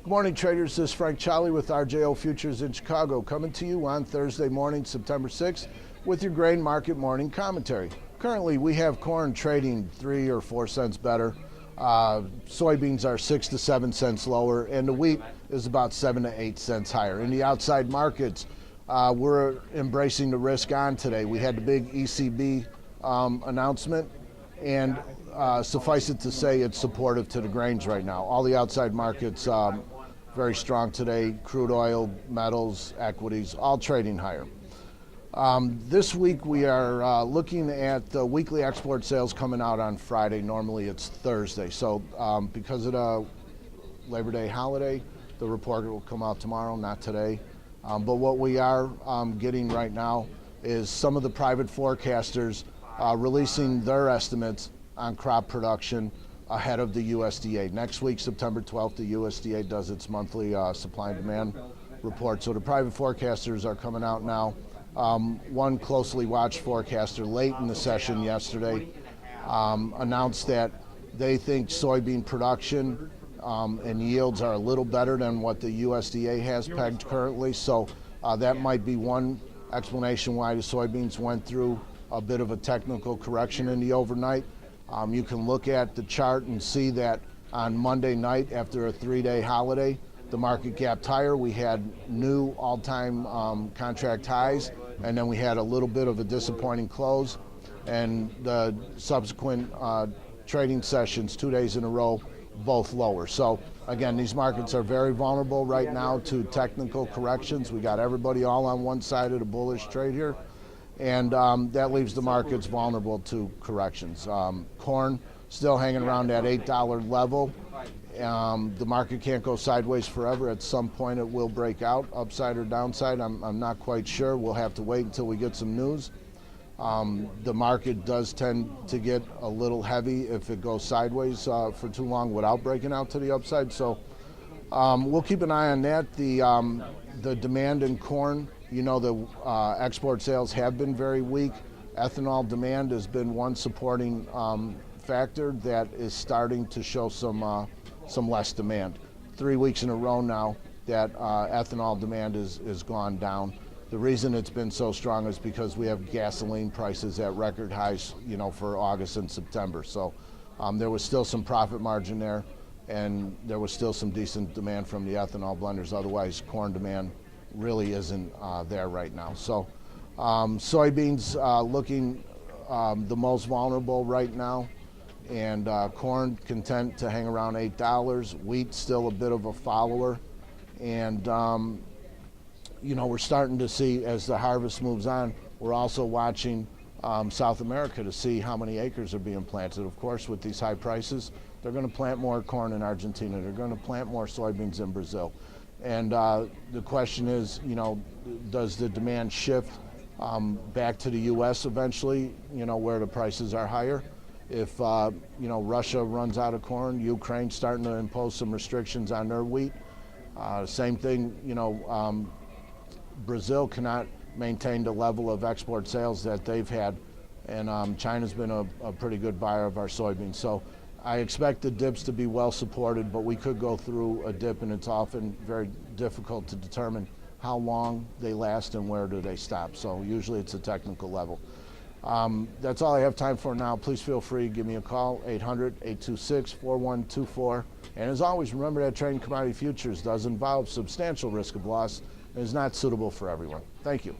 Good morning, traders. This is Frank Cholly with RJO Futures in Chicago, coming to you on Thursday morning, September 6th, with your grain market morning commentary. Currently, we have corn trading 3 or 4 cents better. Soybeans are 6 to 7 cents lower, and the wheat is about 7 to 8 cents higher. In the outside markets, we're embracing the risk on today. We had the big ECB announcement, and suffice it to say, it's supportive to the grains right now. All the outside markets very strong today. Crude oil, metals, equities, all trading higher. This week we are looking at the weekly export sales coming out on Friday. Normally it's Thursday. So because of the Labor Day holiday, the report will come out tomorrow, not today. But what we are getting right now is some of the private forecasters releasing their estimates on crop production ahead of the USDA. Next week, September 12th, the USDA does its monthly supply and demand report. So the private forecasters are coming out now. One closely watched forecaster late in the session yesterday announced that they think soybean production and yields are a little better than what the USDA has pegged currently. So that might be one explanation why the soybeans went through a bit of a technical correction in the overnight. You can look at the chart and see that on Monday night, after a 3-day holiday, the market gapped higher. We had new all-time contract highs, and then we had a little bit of a disappointing close. And the subsequent trading sessions, 2 days in a row, both lower. So again, these markets are very vulnerable right now to technical corrections. We got everybody all on one side of the bullish trade here. And that leaves the markets vulnerable to corrections. Corn still hanging around that $8 level. The market can't go sideways forever. At some point it will break out, upside or downside. I'm not quite sure. We'll have to wait until we get some news. The market does tend to get a little heavy if it goes sideways for too long without breaking out to the upside. So we'll keep an eye on that. The demand in corn, you know, the export sales have been very weak. Ethanol demand has been one supporting factor that is starting to show some less demand. 3 weeks in a row now that ethanol demand is gone down. The reason it's been so strong is because we have gasoline prices at record highs, you know, for August and September. So there was still some profit margin there, and there was still some decent demand from the ethanol blenders. Otherwise, corn demand really isn't there right now. So soybeans looking the most vulnerable right now, and corn content to hang around $8. Wheat still a bit of a follower, and you know, we're starting to see, as the harvest moves on, we're also watching South America to see how many acres are being planted. Of course, with these high prices, they're going to plant more corn in Argentina. They're going to plant more soybeans in Brazil. And the question is, you know, does the demand shift back to the U.S. eventually, you know, where the prices are higher? If, you know, Russia runs out of corn, Ukraine's starting to impose some restrictions on their wheat. Same thing, you know, Brazil cannot maintain the level of export sales that they've had, and China's been a pretty good buyer of our soybeans. So I expect the dips to be well supported, but we could go through a dip, and it's often very difficult to determine how long they last and where do they stop. So usually it's a technical level. That's all I have time for now. Please feel free to give me a call, 800-826-4124. And as always, remember that trading commodity futures does involve substantial risk of loss and is not suitable for everyone. Thank you.